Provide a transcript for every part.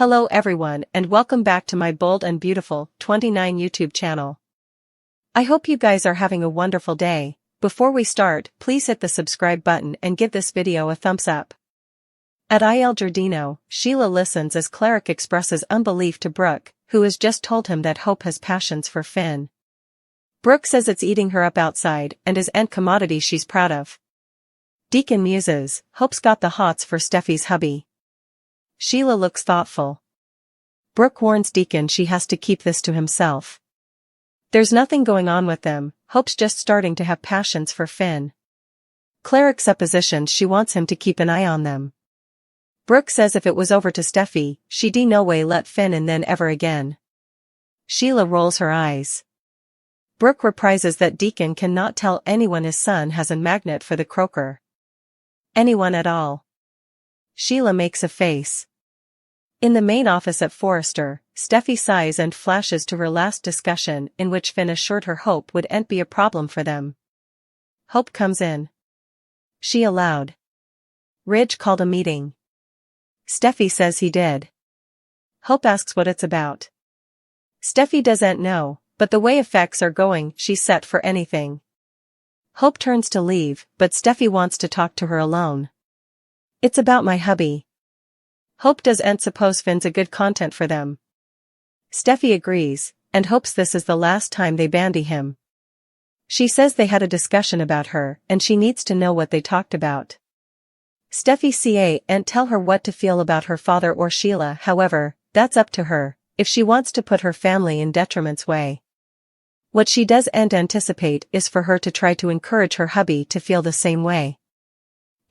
Hello everyone and welcome back to my Bold and Beautiful 29 YouTube channel. I hope you guys are having a wonderful day. Before we start, please hit the subscribe button and give this video a thumbs up. At Il Giardino, Sheila listens as Cleric expresses unbelief to Brooke, who has just told him that Hope has passions for Finn. Brooke says it's eating her up outside and is an commodity she's proud of. Deacon muses, Hope's got the hots for Steffy's hubby. Sheila looks thoughtful. Brooke warns Deacon she has to keep this to himself. There's nothing going on with them, Hope's just starting to have passions for Finn. Cleric suppositions she wants him to keep an eye on them. Brooke says if it was over to Steffy, she'd no way let Finn in then ever again. Sheila rolls her eyes. Brooke reprises that Deacon cannot tell anyone his son has a magnet for the croaker. Anyone at all. Sheila makes a face. In the main office at Forrester, Steffy sighs and flashes to her last discussion in which Finn assured her Hope wouldn't be a problem for them. Hope comes in. She allowed. Ridge called a meeting. Steffy says he did. Hope asks what it's about. Steffy doesn't know, but the way effects are going, she's set for anything. Hope turns to leave, but Steffy wants to talk to her alone. It's about my hubby. Hope doesn't suppose Finn's a good content for them. Steffy agrees, and hopes this is the last time they bandy him. She says they had a discussion about her and she needs to know what they talked about. Steffy can't tell her what to feel about her father or Sheila, however, that's up to her, if she wants to put her family in detriment's way. What she doesn't anticipate is for her to try to encourage her hubby to feel the same way.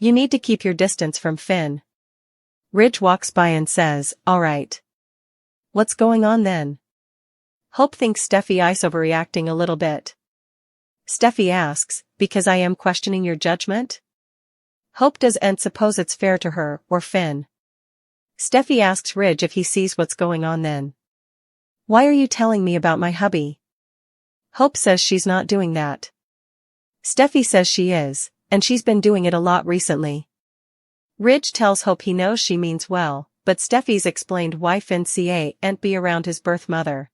You need to keep your distance from Finn. Ridge walks by and says, alright. What's going on then? Hope thinks Steffy is overreacting a little bit. Steffy asks, because I am questioning your judgment? Hope doesn't suppose it's fair to her or Finn. Steffy asks Ridge if he sees what's going on then. Why are you telling me about my hubby? Hope says she's not doing that. Steffy says she is, and she's been doing it a lot recently. Ridge tells Hope he knows she means well, but Steffy's explained why Finn can't be around his birth mother.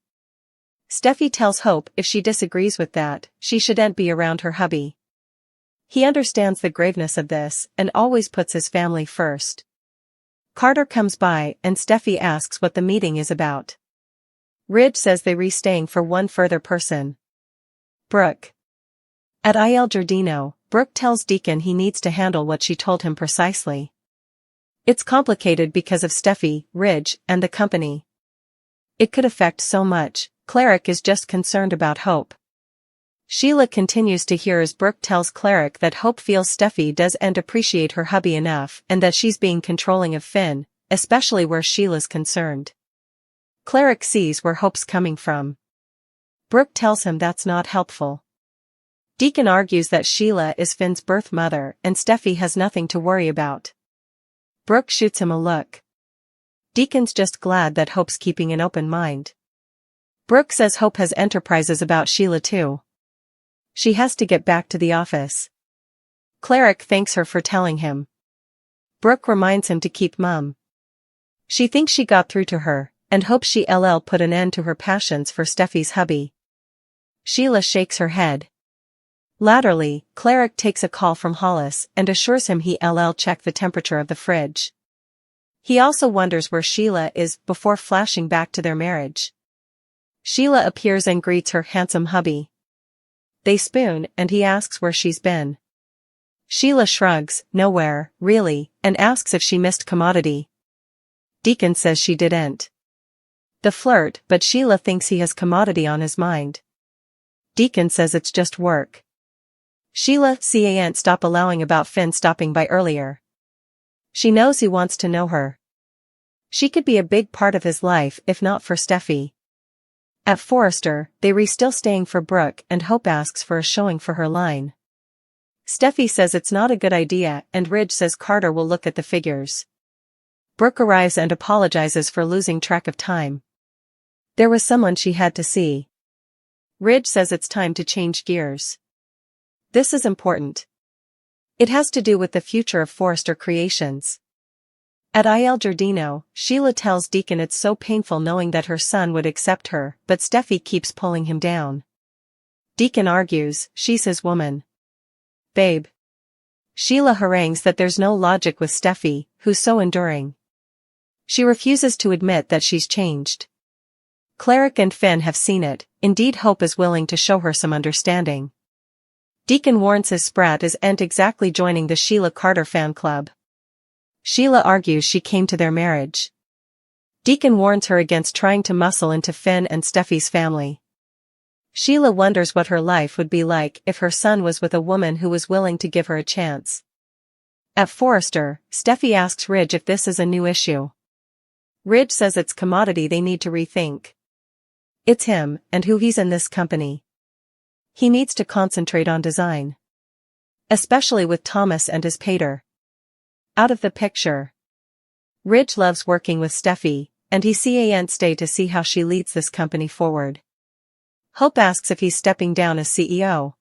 Steffy tells Hope if she disagrees with that, she shouldn't be around her hubby. He understands the graveness of this and always puts his family first. Carter comes by and Steffy asks what the meeting is about. Ridge says they're staying for one further person. Brooke. At Il Giardino, Brooke tells Deacon he needs to handle what she told him precisely. It's complicated because of Steffy, Ridge, and the company. It could affect so much. Cleric is just concerned about Hope. Sheila continues to hear as Brooke tells Cleric that Hope feels Steffy doesn't appreciate her hubby enough and that she's being controlling of Finn, especially where Sheila's concerned. Cleric sees where Hope's coming from. Brooke tells him that's not helpful. Deacon argues that Sheila is Finn's birth mother and Steffy has nothing to worry about. Brooke shoots him a look. Deacon's just glad that Hope's keeping an open mind. Brooke says Hope has enterprises about Sheila too. She has to get back to the office. Cleric thanks her for telling him. Brooke reminds him to keep mum. She thinks she got through to her, and hopes she'll put an end to her passions for Steffy's hubby. Sheila shakes her head. Latterly, Cleric takes a call from Hollis and assures him he'll check the temperature of the fridge. He also wonders where Sheila is before flashing back to their marriage. Sheila appears and greets her handsome hubby. They spoon and he asks where she's been. Sheila shrugs, nowhere, really, and asks if she missed commodity. Deacon says she didn't. The flirt, but Sheila thinks he has commodity on his mind. Deacon says it's just work. Sheila can't stop allowing about Finn stopping by earlier. She knows he wants to know her. She could be a big part of his life if not for Steffy. At Forrester, they're still staying for Brooke and Hope asks for a showing for her line. Steffy says it's not a good idea and Ridge says Carter will look at the figures. Brooke arrives and apologizes for losing track of time. There was someone she had to see. Ridge says it's time to change gears. This is important. It has to do with the future of Forrester Creations. At Il Giardino, Sheila tells Deacon it's so painful knowing that her son would accept her, but Steffi keeps pulling him down. Deacon argues, she's his woman. Babe. Sheila harangues that there's no logic with Steffi, who's so enduring. She refuses to admit that she's changed. Cleric and Finn have seen it, indeed Hope is willing to show her some understanding. Deacon warns his sprat isn't exactly joining the Sheila Carter fan club. Sheila argues she came to their marriage. Deacon warns her against trying to muscle into Finn and Steffi's family. Sheila wonders what her life would be like if her son was with a woman who was willing to give her a chance. At Forrester, Steffi asks Ridge if this is a new issue. Ridge says it's commodity they need to rethink. It's him, and who he's in this company. He needs to concentrate on design. Especially with Thomas and his pater out of the picture. Ridge loves working with Steffi, and he can't stay to see how she leads this company forward. Hope asks if he's stepping down as CEO.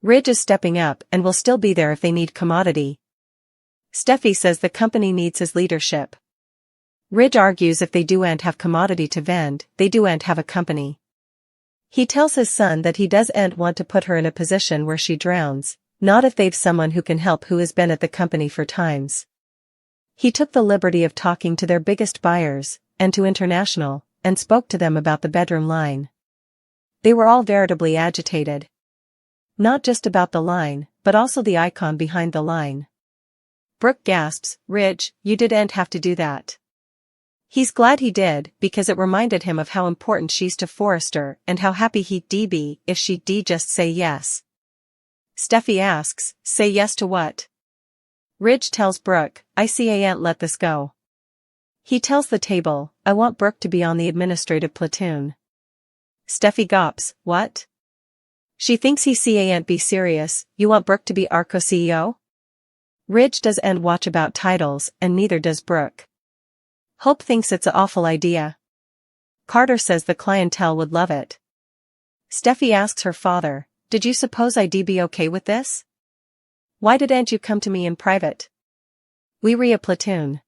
Ridge is stepping up and will still be there if they need commodity. Steffi says the company needs his leadership. Ridge argues if they do'n't have commodity to vend, they do'n't have a company. He tells his son that he doesn't want to put her in a position where she drowns, not if they've someone who can help who has been at the company for times. He took the liberty of talking to their biggest buyers, and to International, and spoke to them about the bedroom line. They were all veritably agitated. Not just about the line, but also the icon behind the line. Brooke gasps, Ridge, you didn't have to do that. He's glad he did, because it reminded him of how important she's to Forrester and how happy he'd be if she'd just say yes. Steffi asks, say yes to what? Ridge tells Brooke, I can't let this go. He tells the table, I want Brooke to be on the administrative platoon. Steffi gawps, what? She thinks he can't be serious, you want Brooke to be our co-CEO? Ridge doesn't watch about titles, and neither does Brooke. Hope thinks it's an awful idea. Carter says the clientele would love it. Steffi asks her father, did you suppose I'd be okay with this? Why didn't you come to me in private? We a platoon.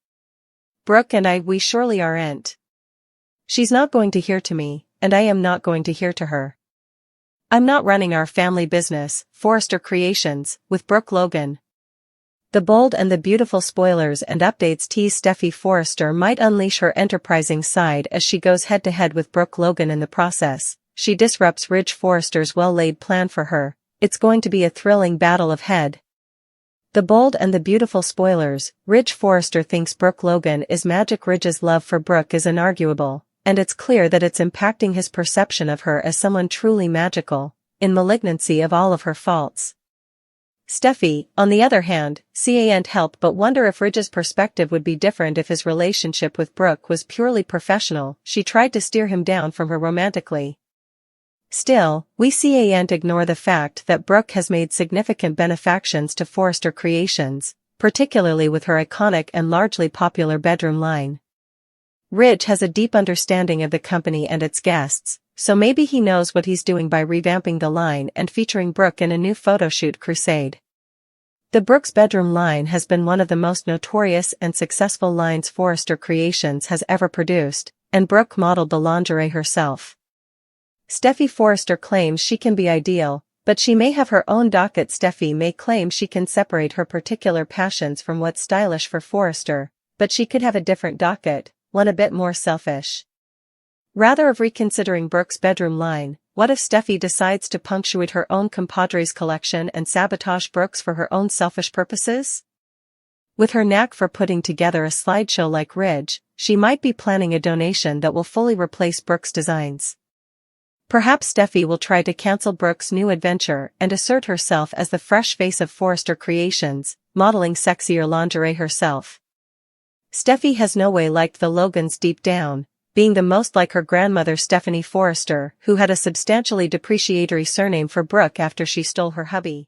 Brooke and we surely aren't. She's not going to hear to me, and I am not going to hear to her. I'm not running our family business, Forrester Creations, with Brooke Logan. The bold and the beautiful spoilers and updates tease Steffi Forrester might unleash her enterprising side as she goes head-to-head with Brooke Logan in the process. She disrupts Ridge Forrester's well-laid plan for her. It's going to be a thrilling battle of head. The bold and the beautiful spoilers, Ridge Forrester thinks Brooke Logan is magic. Ridge's love for Brooke is inarguable, and it's clear that it's impacting his perception of her as someone truly magical, in malignancy of all of her faults. Steffi, on the other hand, can't help but wonder if Ridge's perspective would be different if his relationship with Brooke was purely professional. She tried to steer him down from her romantically. Still, we can't ignore the fact that Brooke has made significant benefactions to Forrester Creations, particularly with her iconic and largely popular bedroom line. Ridge has a deep understanding of the company and its guests, so maybe he knows what he's doing by revamping the line and featuring Brooke in a new photoshoot crusade. The Brooke's bedroom line has been one of the most notorious and successful lines Forrester Creations has ever produced, and Brooke modeled the lingerie herself. Steffi Forrester claims she can be ideal, but she may have her own docket. Steffi may claim she can separate her particular passions from what's stylish for Forrester, but she could have a different docket, one a bit more selfish. Rather of reconsidering Brooke's bedroom line, what if Steffi decides to punctuate her own compadres collection and sabotage Brooke's for her own selfish purposes? With her knack for putting together a slideshow like Ridge, she might be planning a donation that will fully replace Brooke's designs. Perhaps Steffi will try to cancel Brooke's new adventure and assert herself as the fresh face of Forrester Creations, modeling sexier lingerie herself. Steffi has no way liked the Logans deep down, being the most like her grandmother Stephanie Forrester, who had a substantially depreciatory surname for Brooke after she stole her hubby.